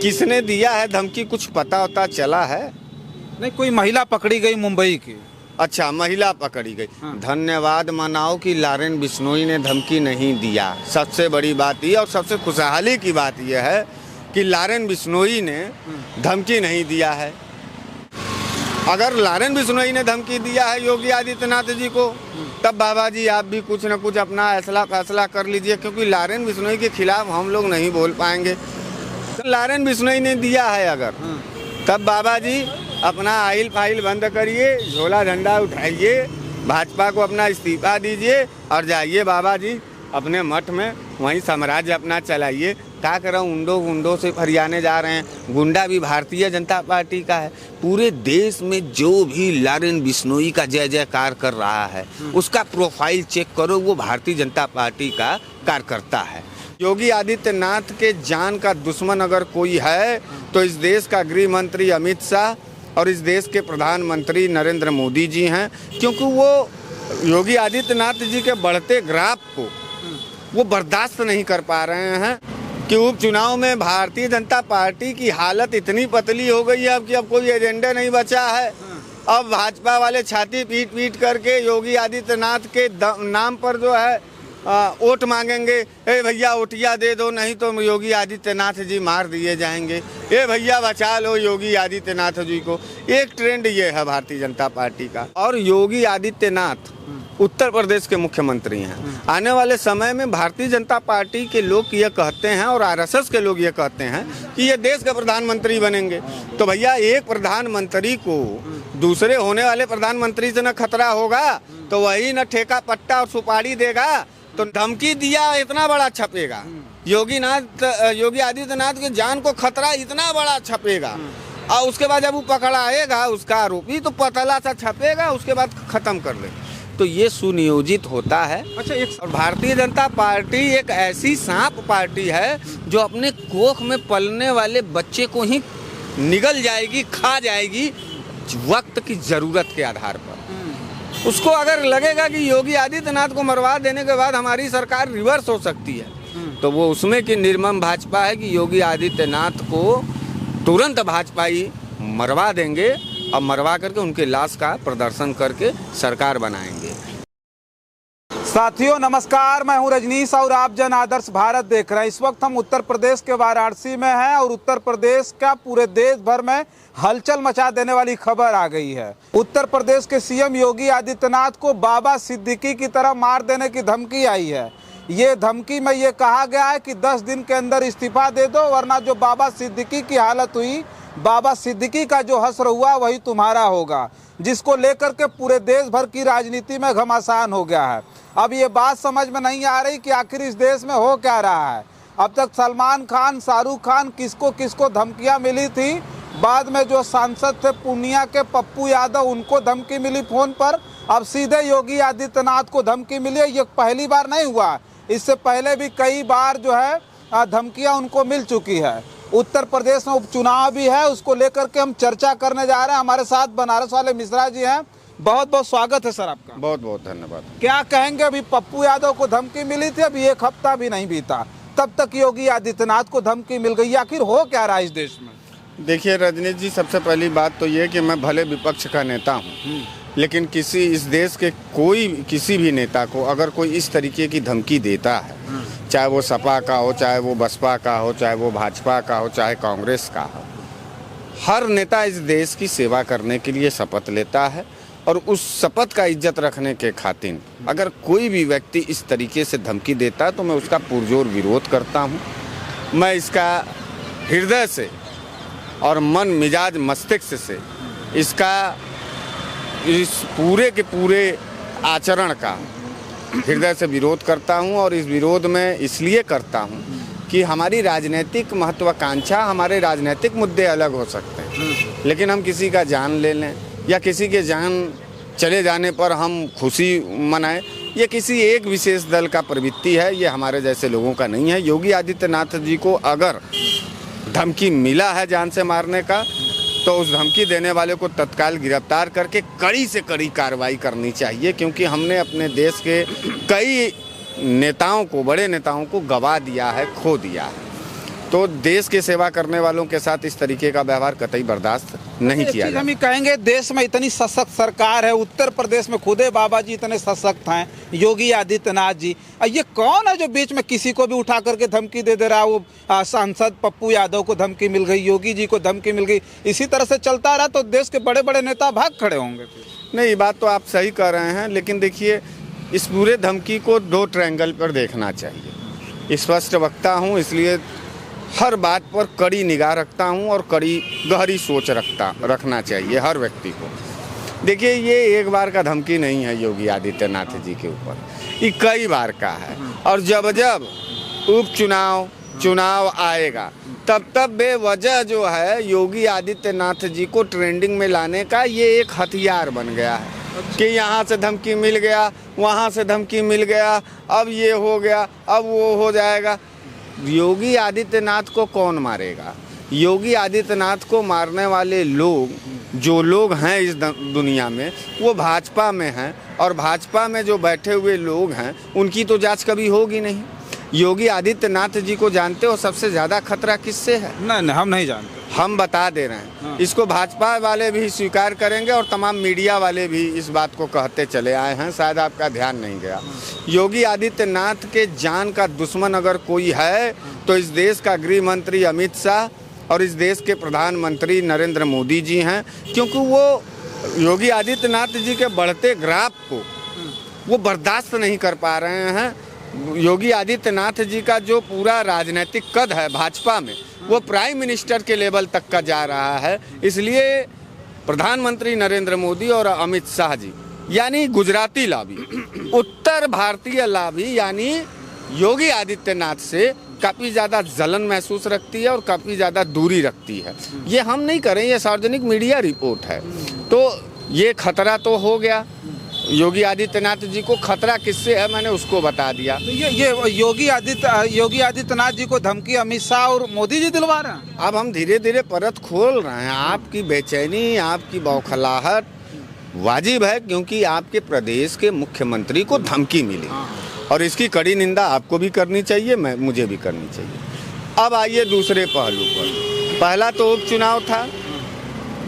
किसने दिया है धमकी, कुछ पता होता चला है? नहीं, कोई महिला पकड़ी गई मुंबई की। अच्छा, महिला पकड़ी गई। हाँ। धन्यवाद मनाओ कि लारेन बिश्नोई ने धमकी नहीं दिया। सबसे बड़ी बात ये और सबसे खुशहाली की बात यह है कि लारेन बिश्नोई ने धमकी नहीं दिया है। अगर लारेन बिश्नोई ने धमकी दिया है योगी आदित्यनाथ जी को, तब बाबा जी आप भी कुछ न कुछ अपना फैसला कर लीजिए, क्योंकि लारेन बिश्नोई के खिलाफ हम लोग नहीं बोल पाएंगे। तो लारेन बिश्नोई ने दिया है अगर, तब बाबा जी अपना आइल फाइल बंद करिए, झोला झंडा उठाइए, भाजपा को अपना इस्तीफा दीजिए और जाइए बाबा जी अपने मठ में, वहीं साम्राज्य अपना चलाइए। क्या कर रहा हूँ, गुंडों से फरियाने जा रहे हैं। गुंडा भी भारतीय जनता पार्टी का है। पूरे देश में जो भी लारेन बिश्नोई का जय जयकार कर रहा है, उसका प्रोफाइल चेक करो, वो भारतीय जनता पार्टी का कार्यकर्ता है। योगी आदित्यनाथ के जान का दुश्मन अगर कोई है तो इस देश का गृह मंत्री अमित शाह और इस देश के प्रधानमंत्री नरेंद्र मोदी जी हैं, क्योंकि वो योगी आदित्यनाथ जी के बढ़ते ग्राफ को वो बर्दाश्त नहीं कर पा रहे हैं कि उपचुनाव में भारतीय जनता पार्टी की हालत इतनी पतली हो गई है कि अब कोई एजेंडा नहीं बचा है। अब भाजपा वाले छाती पीट पीट करके योगी आदित्यनाथ के नाम पर जो है वोट मांगेंगे। ए भैया वोटिया दे दो, नहीं तो योगी आदित्यनाथ जी मार दिए जाएंगे। ए भैया बचा लो योगी आदित्यनाथ जी को। एक ट्रेंड ये है भारतीय जनता पार्टी का। और योगी आदित्यनाथ उत्तर प्रदेश के मुख्यमंत्री हैं। आने वाले समय में भारतीय जनता पार्टी के लोग ये कहते हैं और आरएसएस के लोग ये कहते हैं कि ये देश के प्रधानमंत्री बनेंगे। तो भैया एक प्रधानमंत्री को दूसरे होने वाले प्रधानमंत्री से न खतरा होगा तो वही न ठेका पट्टा और सुपारी देगा। तो धमकी दिया इतना बड़ा छपेगा, योगी आदित्यनाथ के जान को खतरा इतना बड़ा छपेगा, और उसके बाद जब वो पकड़ाएगा उसका आरोपी तो पतला सा छपेगा, उसके बाद खत्म कर ले। तो ये सुनियोजित होता है। अच्छा, और भारतीय जनता पार्टी एक ऐसी सांप पार्टी है जो अपने कोख में पलने वाले बच्चे को ही निगल जाएगी, खा जाएगी वक्त की जरूरत के आधार पर। उसको अगर लगेगा कि योगी आदित्यनाथ को मरवा देने के बाद हमारी सरकार रिवर्स हो सकती है, तो वो उसमें की निर्मम भाजपा है कि योगी आदित्यनाथ को तुरंत भाजपाई मरवा देंगे और मरवा करके उनके लाश का प्रदर्शन करके सरकार बनाएंगे। साथियों नमस्कार, मैं हूं रजनीश और आप जन आदर्श भारत देख रहे हैं। इस वक्त हम उत्तर प्रदेश के वाराणसी में हैं और उत्तर प्रदेश का पूरे देश भर में हलचल मचा देने वाली खबर आ गई है। उत्तर प्रदेश के सीएम योगी आदित्यनाथ को बाबा सिद्दीकी की तरह मार देने की धमकी आई है। ये धमकी में ये कहा गया है कि 10 दिन के अंदर इस्तीफा दे दो, वरना जो बाबा सिद्दीकी की हालत हुई, बाबा सिद्दीकी का जो हश्र हुआ वही तुम्हारा होगा, जिसको लेकर के पूरे देश भर की राजनीति में घमासान हो गया है। अब ये बात समझ में नहीं आ रही कि आखिर इस देश में हो क्या रहा है। अब तक सलमान खान, शाहरुख खान किसको किसको धमकियां मिली थी, बाद में जो सांसद थे पूर्णिया के पप्पू यादव उनको धमकी मिली फोन पर, अब सीधे योगी आदित्यनाथ को धमकी मिली है। ये पहली बार नहीं हुआ, इससे पहले भी कई बार जो है धमकियां उनको मिल चुकी है। उत्तर प्रदेश में उपचुनाव भी है, उसको लेकर के हम चर्चा करने जा रहे हैं। हमारे साथ बनारस वाले मिश्रा जी हैं, बहुत बहुत स्वागत है सर आपका। बहुत बहुत धन्यवाद। क्या कहेंगे, अभी पप्पू यादव को धमकी मिली थी, अभी एक हफ्ता भी नहीं बीता, तब तक योगी आदित्यनाथ को धमकी मिल गई, आखिर हो क्या रहा है इस देश में? देखिए रजनीश जी, सबसे पहली बात तो ये कि मैं भले विपक्ष का नेता हूँ, लेकिन इस देश के किसी भी नेता को अगर कोई इस तरीके की धमकी देता है, चाहे वो सपा का हो, चाहे वो बसपा का हो, चाहे वो भाजपा का हो, चाहे कांग्रेस का हो, हर नेता इस देश की सेवा करने के लिए शपथ लेता है और उस शपथ का इज्जत रखने के खातिर अगर कोई भी व्यक्ति इस तरीके से धमकी देता है तो मैं उसका पुरजोर विरोध करता हूँ। मैं इसका हृदय से और मन मिजाज मस्तिष्क से इसका इस पूरे के पूरे आचरण का हृदय से विरोध करता हूं। और इस विरोध में इसलिए करता हूं कि हमारी राजनीतिक महत्वाकांक्षा, हमारे राजनीतिक मुद्दे अलग हो सकते हैं, लेकिन हम किसी का जान ले लें या किसी के जान चले जाने पर हम खुशी मनाएं, ये किसी एक विशेष दल का प्रवृत्ति है, ये हमारे जैसे लोगों का नहीं है। योगी आदित्यनाथ जी को अगर धमकी मिला है जान से मारने का, तो उस धमकी देने वाले को तत्काल गिरफ्तार करके कड़ी से कड़ी कार्रवाई करनी चाहिए, क्योंकि हमने अपने देश के कई नेताओं को, बड़े नेताओं को गवा दिया है, खो दिया है। तो देश की सेवा करने वालों के साथ इस तरीके का व्यवहार कतई बर्दाश्त नहीं एक किया चीज जाए। हम ये कहेंगे, देश में इतनी सशक्त सरकार है, उत्तर प्रदेश में खुदे बाबा जी इतने सशक्त हैं, योगी आदित्यनाथ जी, ये कौन है जो बीच में किसी को भी उठा करके धमकी दे दे रहा है? वो सांसद पप्पू यादव को धमकी मिल गई, योगी जी को धमकी मिल गई, इसी तरह से चलता रहा तो देश के बड़े बड़े नेता भाग खड़े होंगे। नहीं, ये बात तो आप सही कह रहे हैं, लेकिन देखिए इस पूरे धमकी को दो ट्रायंगल पर देखना चाहिए। स्पष्ट वक्ता हूँ, इसलिए हर बात पर कड़ी निगाह रखता हूँ और कड़ी गहरी सोच रखना चाहिए हर व्यक्ति को। देखिए, ये एक बार का धमकी नहीं है योगी आदित्यनाथ जी के ऊपर, ये कई बार का है। और जब जब चुनाव आएगा तब बेवजह जो है योगी आदित्यनाथ जी को ट्रेंडिंग में लाने का ये एक हथियार बन गया है कि यहाँ से धमकी मिल गया, वहाँ से धमकी मिल गया, अब ये हो गया, अब वो हो जाएगा। योगी आदित्यनाथ को कौन मारेगा? योगी आदित्यनाथ को मारने वाले लोग जो लोग हैं इस दुनिया में, वो भाजपा में हैं, और भाजपा में जो बैठे हुए लोग हैं उनकी तो जांच कभी होगी नहीं। योगी आदित्यनाथ जी को जानते हो सबसे ज़्यादा खतरा किससे है? नहीं, हम नहीं जानते। हम बता दे रहे हैं। इसको भाजपा वाले भी स्वीकार करेंगे और तमाम मीडिया वाले भी इस बात को कहते चले आए हैं, शायद आपका ध्यान नहीं गया। योगी आदित्यनाथ के जान का दुश्मन अगर कोई है तो इस देश का गृह मंत्री अमित शाह और इस देश के प्रधानमंत्री नरेंद्र मोदी जी हैं, क्योंकि वो योगी आदित्यनाथ जी के बढ़ते ग्राफ को वो बर्दाश्त नहीं कर पा रहे हैं। योगी आदित्यनाथ जी का जो पूरा राजनीतिक कद है भाजपा में, वो प्राइम मिनिस्टर के लेवल तक का जा रहा है। इसलिए प्रधानमंत्री नरेंद्र मोदी और अमित शाह जी यानी गुजराती लॉबी, उत्तर भारतीय लॉबी यानी योगी आदित्यनाथ से काफ़ी ज़्यादा जलन महसूस रखती है और काफ़ी ज़्यादा दूरी रखती है। ये हम नहीं करें, ये सार्वजनिक मीडिया रिपोर्ट है। तो ये खतरा तो हो गया। योगी आदित्यनाथ जी को खतरा किससे है मैंने उसको बता दिया। तो ये योगी आदित्यनाथ जी को धमकी अमित शाह और मोदी जी दिलवा रहे हैं। अब हम धीरे धीरे परत खोल रहे हैं। आपकी बेचैनी, आपकी बौखलाहट वाजिब है, क्योंकि आपके प्रदेश के मुख्यमंत्री को धमकी मिली और इसकी कड़ी निंदा आपको भी करनी चाहिए, मुझे भी करनी चाहिए। अब आइए दूसरे पहलू पर। पहला तो उपचुनाव था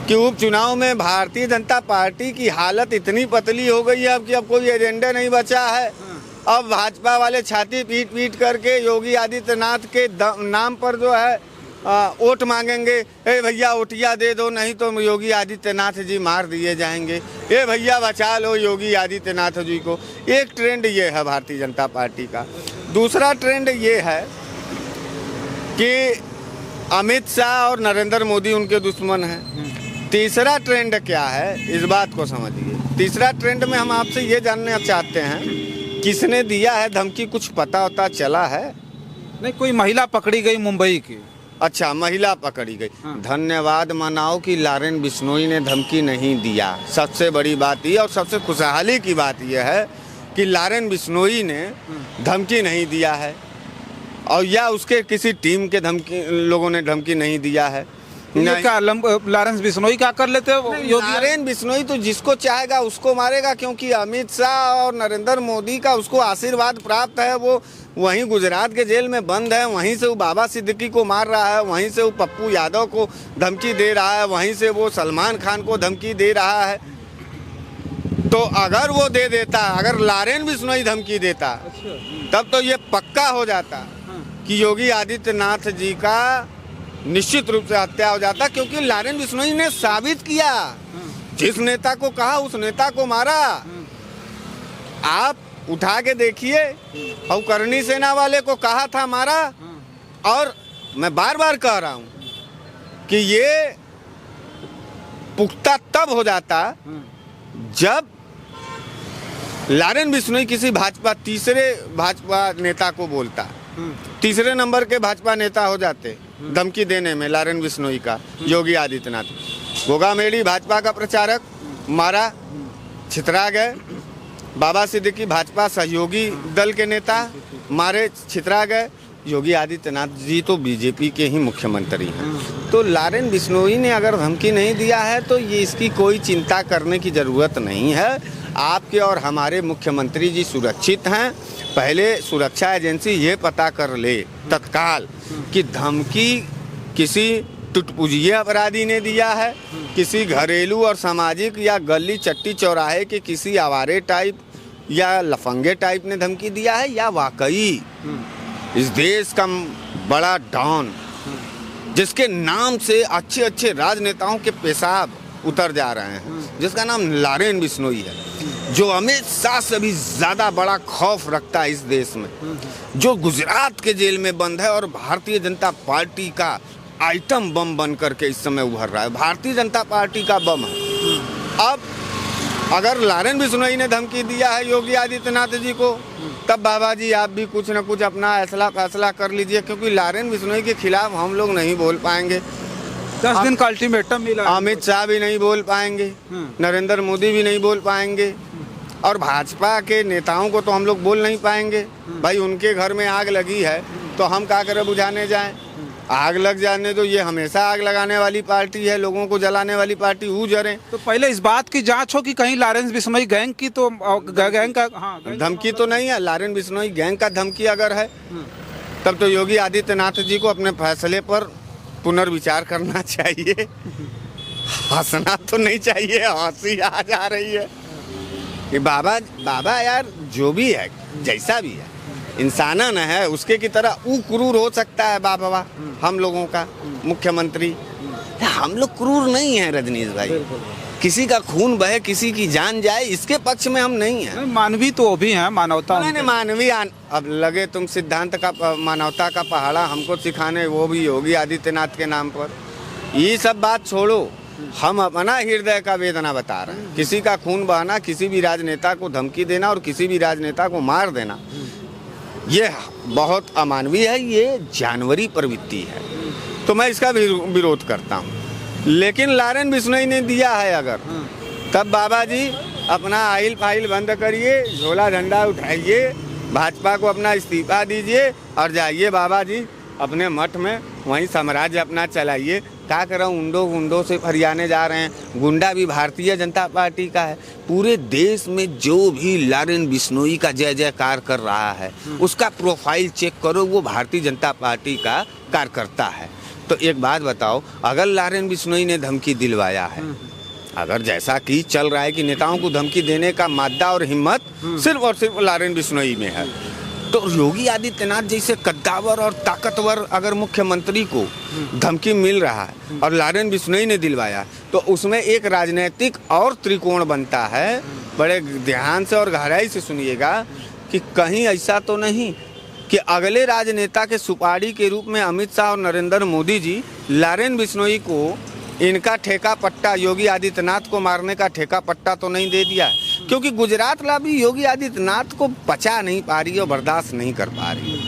कि उपचुनाव में भारतीय जनता पार्टी की हालत इतनी पतली हो गई है अब कि अब कोई एजेंडा नहीं बचा है। अब भाजपा वाले छाती पीट पीट करके योगी आदित्यनाथ के नाम पर जो है वोट मांगेंगे। ए भैया वोटिया दे दो, नहीं तो योगी आदित्यनाथ जी मार दिए जाएंगे। ए भैया बचा लो योगी आदित्यनाथ जी को। एक ट्रेंड ये है भारतीय जनता पार्टी का। दूसरा ट्रेंड ये है कि अमित शाह और नरेंद्र मोदी उनके दुश्मन हैं। तीसरा ट्रेंड क्या है, इस बात को समझिए। तीसरा ट्रेंड में हम आपसे ये जानना चाहते हैं, किसने दिया है धमकी, कुछ पता चला है? नहीं, कोई महिला पकड़ी गई मुंबई की। अच्छा, महिला पकड़ी गई। धन्यवाद मनाओ कि लारेन बिश्नोई ने धमकी नहीं दिया। सबसे बड़ी बात ये और सबसे खुशहाली की बात यह है कि लारेन बिश्नोई ने धमकी नहीं दिया है, और या उसके किसी टीम के लोगों ने धमकी नहीं दिया है। लारेन बिश्नोई क्या कर लेते हो? लारेन बिश्नोई तो जिसको चाहेगा उसको मारेगा, क्योंकि अमित शाह और नरेंद्र मोदी का उसको आशीर्वाद प्राप्त है। वो वहीं गुजरात के जेल में बंद है, वहीं से वो बाबा सिद्दीकी को मार रहा है, वहीं से वो पप्पू यादव को धमकी दे रहा है, वहीं से वो सलमान खान को धमकी दे रहा है। तो अगर वो दे देता, अगर लारेन बिश्नोई धमकी देता, तब तो ये पक्का हो जाता कि योगी आदित्यनाथ जी का निश्चित रूप से हत्या हो जाता, क्योंकि लारेन बिश्नोई ने साबित किया, जिस नेता को कहा उस नेता को मारा। आप उठा के देखिए, और करनी सेना वाले को कहा था मारा। और मैं बार बार कह रहा हूं कि ये पुख्ता तब हो जाता जब लारेन बिश्नोई किसी तीसरे भाजपा नेता को बोलता। तीसरे नंबर के भाजपा नेता हो जाते धमकी देने में लारेन बिश्नोई का योगी आदित्यनाथ। गोगामेड़ी भाजपा का प्रचारक मारा, छितरा गए। बाबा सिद्दीकी भाजपा सहयोगी दल के नेता मारे, छितरा गए। योगी आदित्यनाथ जी तो बीजेपी के ही मुख्यमंत्री हैं, तो लारेन बिश्नोई ने अगर धमकी नहीं दिया है तो ये इसकी कोई चिंता करने की ज़रूरत नहीं है। आपके और हमारे मुख्यमंत्री जी सुरक्षित हैं। पहले सुरक्षा एजेंसी ये पता कर ले तत्काल कि धमकी किसी टुटपुजिए अपराधी ने दिया है, किसी घरेलू और सामाजिक या गली चट्टी चौराहे के किसी आवारे टाइप या लफंगे टाइप ने धमकी दिया है, या वाकई इस देश का बड़ा डॉन जिसके नाम से अच्छे अच्छे राजनेताओं के पेशाब उतर जा रहे हैं, जिसका नाम लारेन बिश्नोई है, जो अमित शाह से भी ज़्यादा बड़ा खौफ रखता है इस देश में, जो गुजरात के जेल में बंद है और भारतीय जनता पार्टी का आइटम बम बन करके इस समय उभर रहा है। भारतीय जनता पार्टी का बम है। अब अगर लारेन बिश्नोई ने धमकी दिया है योगी आदित्यनाथ जी को, तब बाबा जी आप भी कुछ न कुछ अपना फैसला कर लीजिए, क्योंकि लारेन बिश्नोई के खिलाफ हम लोग नहीं बोल पाएंगे। 10 दिन का अल्टीमेटम मिला, अमित शाह भी नहीं बोल पाएंगे, नरेंद्र मोदी भी नहीं बोल पाएंगे, और भाजपा के नेताओं को तो हम लोग बोल नहीं पाएंगे। भाई उनके घर में आग लगी है तो हम क्या करें बुझाने जाएं? आग लग जाने तो ये हमेशा आग लगाने वाली पार्टी है, लोगों को जलाने वाली पार्टी, वो जरे। तो पहले इस बात की जांच हो कि कहीं लारेन बिश्नोई गैंग की तो गैंग का धमकी तो नहीं है। लारेन बिश्नोई गैंग का धमकी अगर है तब तो योगी आदित्यनाथ जी को अपने फैसले पर पुनर्विचार करना चाहिए। हंसना तो नहीं चाहिए, हंसी आ जा रही है कि बाबा यार जो भी है जैसा भी है इंसानन है, उसके की तरह क्रूर हो सकता है बाबा हम लोगों का मुख्यमंत्री। हम लोग क्रूर नहीं हैं रजनीश भाई, किसी का खून बहे किसी की जान जाए इसके पक्ष में हम नहीं हैं। मानवीय तो वो भी है, मानवता नहीं मानवीय। अब लगे तुम सिद्धांत का मानवता का पहाड़ा हमको सिखाने, वो भी योगी आदित्यनाथ के नाम पर। ये सब बात छोड़ो, हम अपना हृदय का वेदना बता रहे हैं। किसी का खून बहाना, किसी भी राजनेता को धमकी देना और किसी भी राजनेता को मार देना, ये बहुत अमानवीय है, ये जानवरी प्रवृत्ति है, तो मैं इसका विरोध करता हूँ। लेकिन लारेन बिश्नोई ने दिया है अगर, तब बाबा जी अपना आइल फाइल बंद करिए, झोला झंडा उठाइए, भाजपा को अपना इस्तीफा दीजिए और जाइए बाबा जी अपने मठ में, वहीं साम्राज्य अपना चलाइए। क्या कर रहा हूँ, उंडो से फरियाने जा रहे हैं। गुंडा भी भारतीय जनता पार्टी का है। पूरे देश में जो भी लारेन बिश्नोई का जय जयकार कर रहा है उसका प्रोफाइल चेक करो, वो भारतीय जनता पार्टी का कार्यकर्ता है। तो एक बात बताओ, अगर लारेन बिश्नोई ने धमकी दिलवाया है, अगर जैसा कि चल रहा है कि नेताओं को धमकी देने का मादा और हिम्मत सिर्फ और सिर्फ लारेन बिश्नोई में है, तो योगी आदित्यनाथ जैसे कद्दावर और ताकतवर अगर मुख्यमंत्री को धमकी मिल रहा है और लारेन बिश्नोई ने दिलवाया, तो उसमें एक राजनीतिक और त्रिकोण बनता है। बड़े ध्यान से और गहराई से सुनिएगा कि कहीं ऐसा तो नहीं कि अगले राजनेता के सुपारी के रूप में अमित शाह और नरेंद्र मोदी जी लारेन बिश्नोई को इनका ठेका पट्टा, योगी आदित्यनाथ को मारने का ठेका पट्टा तो नहीं दे दिया, क्योंकि गुजरात लाबी योगी आदित्यनाथ को पचा नहीं पा रही और बर्दाश्त नहीं कर पा रही।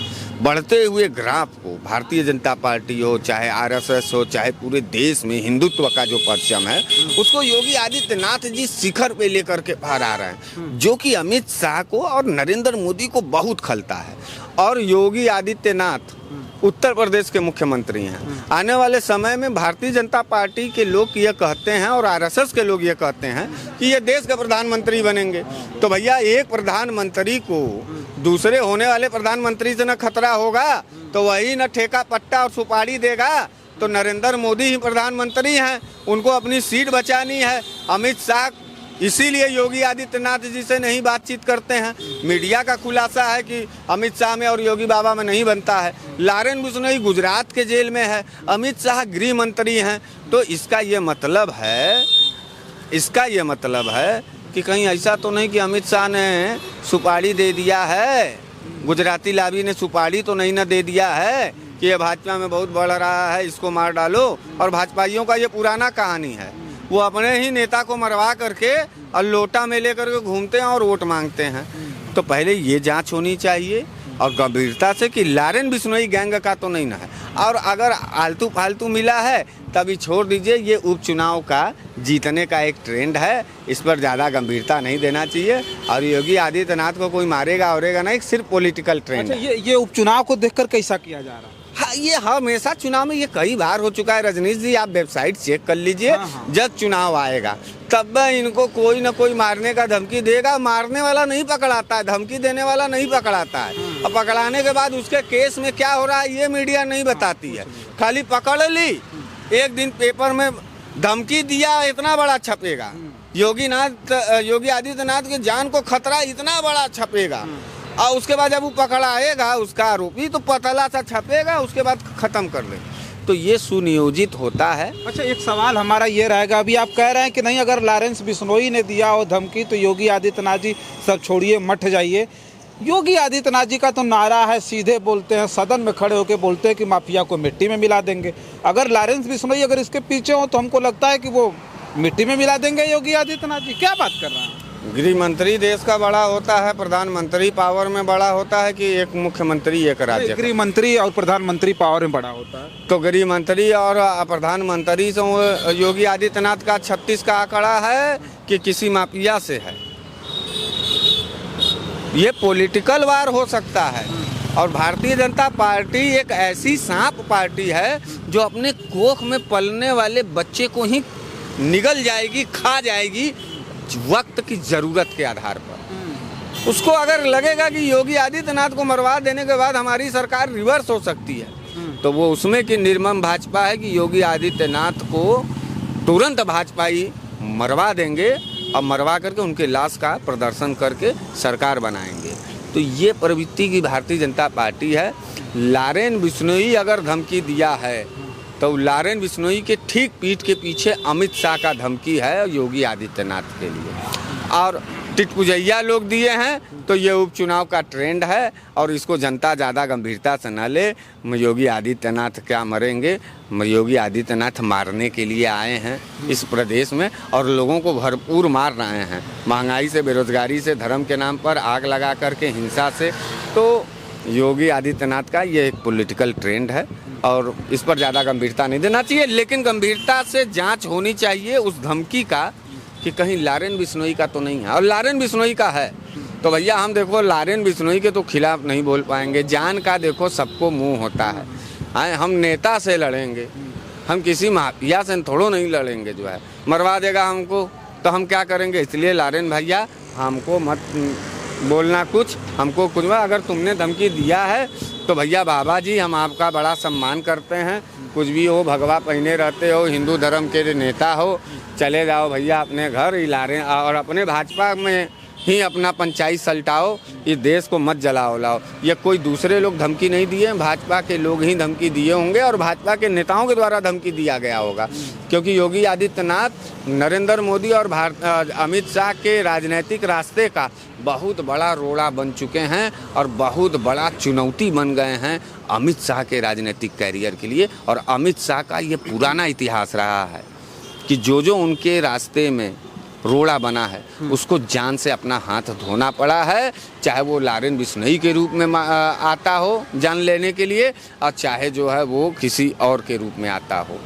बढ़ते हुए ग्राफ को भारतीय जनता पार्टी हो, चाहे आरएसएस हो, चाहे पूरे देश में हिंदुत्व का जो परचम है, उसको योगी आदित्यनाथ जी शिखर पे लेकर के फहरा रहे हैं, जो कि अमित शाह को और नरेंद्र मोदी को बहुत खलता है। और योगी आदित्यनाथ उत्तर प्रदेश के मुख्यमंत्री हैं। आने वाले समय में भारतीय जनता पार्टी के लोग ये कहते हैं और आरएसएस के लोग ये कहते हैं कि ये देश के प्रधानमंत्री बनेंगे। तो भैया एक प्रधानमंत्री को दूसरे होने वाले प्रधानमंत्री से न खतरा होगा, तो वही न ठेका पट्टा और सुपारी देगा। तो नरेंद्र मोदी ही प्रधानमंत्री हैं, उनको अपनी सीट बचानी है। अमित शाह इसीलिए योगी आदित्यनाथ जी से नहीं बातचीत करते हैं। मीडिया का खुलासा है कि अमित शाह में और योगी बाबा में नहीं बनता है। लारेन बिश्नोई गुजरात के जेल में है, अमित शाह गृह मंत्री हैं। तो इसका ये मतलब है कि कहीं ऐसा तो नहीं कि अमित शाह ने सुपारी दे दिया है, गुजराती लाबी ने सुपारी तो नहीं ना दे दिया है कि ये भाजपा में बहुत बढ़ रहा है, इसको मार डालो। और भाजपाइयों का ये पुराना कहानी है, वो अपने ही नेता को मरवा करके और लोटा में लेकर के घूमते हैं और वोट मांगते हैं। तो पहले ये जांच होनी चाहिए और गंभीरता से कि लारेन बिश्नोई गैंग का तो नहीं ना है। और अगर आलतू फालतू मिला है तभी छोड़ दीजिए, ये उपचुनाव का जीतने का एक ट्रेंड है, इस पर ज़्यादा गंभीरता नहीं देना चाहिए। और योगी आदित्यनाथ को कोई मारेगा औरेगा नहीं, सिर्फ पॉलिटिकल ट्रेंड अच्छा, है। ये उपचुनाव को देखकर कैसा किया जा रहा है? हाँ, ये हमेशा चुनाव में ये कई बार हो चुका है रजनीश जी, आप वेबसाइट चेक कर लीजिए। हाँ। जब चुनाव आएगा तब इनको कोई ना कोई मारने का धमकी देगा, मारने वाला नहीं पकड़ाता है, धमकी देने वाला नहीं पकड़ाता है। और पकड़ाने के बाद उसके केस में क्या हो रहा है ये मीडिया नहीं बताती है, खाली पकड़ ली, एक दिन पेपर में धमकी दिया इतना बड़ा छपेगा, योगी आदित्यनाथ की जान को खतरा इतना बड़ा छपेगा, और उसके बाद जब वो पकड़ाएगा उसका आरोपी तो पतला सा छपेगा, उसके बाद खत्म कर ले। तो ये सुनियोजित होता है। अच्छा, एक सवाल हमारा ये रहेगा, अभी आप कह रहे हैं कि नहीं अगर लारेन बिश्नोई ने दिया हो धमकी तो योगी आदित्यनाथ जी सब छोड़िए मठ जाइए। योगी आदित्यनाथ जी का तो नारा है, सीधे बोलते हैं, सदन में खड़े होकर बोलते हैं कि माफिया को मिट्टी में मिला देंगे। अगर लारेन बिश्नोई अगर इसके पीछे हो तो हमको लगता है कि वो मिट्टी में मिला देंगे योगी आदित्यनाथ जी। क्या बात कर रहे हैं? गृह मंत्री देश का बड़ा होता है, प्रधानमंत्री पावर में बड़ा होता है कि एक मुख्यमंत्री एक राज्य का? गृह मंत्री और प्रधानमंत्री पावर में बड़ा होता है। तो गृह मंत्री और प्रधानमंत्री से योगी आदित्यनाथ का 36 का आंकड़ा है कि किसी माफिया से है। ये पॉलिटिकल वार हो सकता है। और भारतीय जनता पार्टी एक ऐसी सांप पार्टी है जो अपने कोख में पलने वाले बच्चे को ही निगल जाएगी, खा जाएगी वक्त की जरूरत के आधार पर। उसको अगर लगेगा कि योगी आदित्यनाथ को मरवा देने के बाद हमारी सरकार रिवर्स हो सकती है, तो वो उसमें की निर्मम भाजपा है कि योगी आदित्यनाथ को तुरंत भाजपाई मरवा देंगे और मरवा करके उनके लाश का प्रदर्शन करके सरकार बनाएंगे। तो ये प्रवृत्ति की भारतीय जनता पार्टी है। लारेन बिश्नोई अगर धमकी दिया है तो लारेन बिश्नोई के ठीक पीठ के पीछे अमित शाह का धमकी है योगी आदित्यनाथ के लिए। और टिटपुजैया लोग दिए हैं तो ये उपचुनाव का ट्रेंड है और इसको जनता ज़्यादा गंभीरता से न ले। योगी आदित्यनाथ क्या मरेंगे, योगी आदित्यनाथ मारने के लिए आए हैं इस प्रदेश में और लोगों को भरपूर मार रहे हैं, महंगाई से, बेरोजगारी से, धर्म के नाम पर आग लगा करके, हिंसा से। तो योगी आदित्यनाथ का ये एक पॉलिटिकल ट्रेंड है और इस पर ज़्यादा गंभीरता नहीं देना चाहिए, लेकिन गंभीरता से जांच होनी चाहिए उस धमकी का कि कहीं लारेन बिश्नोई का तो नहीं है। और लारेन बिश्नोई का है तो भैया हम देखो लारेन बिश्नोई के तो खिलाफ नहीं बोल पाएंगे। जान का देखो सबको मुंह होता है। हम नेता से लड़ेंगे, हम किसी माफिया से थोड़ो नहीं लड़ेंगे। जो है मरवा देगा हमको तो हम क्या करेंगे। इसलिए लारेन भैया हमको मत बोलना कुछ, हमको कुछ। अगर तुमने धमकी दिया है तो भैया बाबा जी हम आपका बड़ा सम्मान करते हैं, कुछ भी हो, भगवा पहने रहते हो, हिंदू धर्म के नेता हो, चले जाओ भैया अपने घर लारेन और अपने भाजपा में ही अपना पंचायत सलटाओ, इस देश को मत जलाओ लाओ। ये कोई दूसरे लोग धमकी नहीं दिए, भाजपा के लोग ही धमकी दिए होंगे और भाजपा के नेताओं के द्वारा धमकी दिया गया होगा। क्योंकि योगी आदित्यनाथ नरेंद्र मोदी और अमित शाह के राजनीतिक रास्ते का बहुत बड़ा रोड़ा बन चुके हैं और बहुत बड़ा चुनौती बन गए हैं अमित शाह के राजनीतिक कैरियर के लिए। और अमित शाह का ये पुराना इतिहास रहा है कि जो उनके रास्ते में रोड़ा बना है उसको जान से अपना हाथ धोना पड़ा है, चाहे वो लारेन बिश्नोई के रूप में आता हो जान लेने के लिए और चाहे जो है वो किसी और के रूप में आता हो।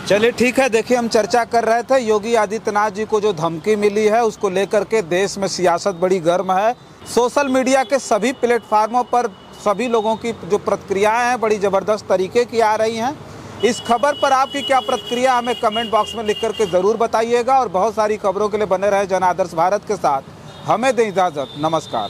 चलिए ठीक है, देखिए हम चर्चा कर रहे थे योगी आदित्यनाथ जी को जो धमकी मिली है उसको लेकर के देश में सियासत बड़ी गर्म है। सोशल मीडिया के सभी प्लेटफार्मों पर सभी लोगों की जो प्रतिक्रियाएं हैं बड़ी ज़बरदस्त तरीके की आ रही हैं। इस खबर पर आपकी क्या प्रतिक्रिया हमें कमेंट बॉक्स में लिख करके ज़रूर बताइएगा और बहुत सारी खबरों के लिए बने रहे जन आदर्श भारत के साथ। हमें दें इजाज़त, नमस्कार।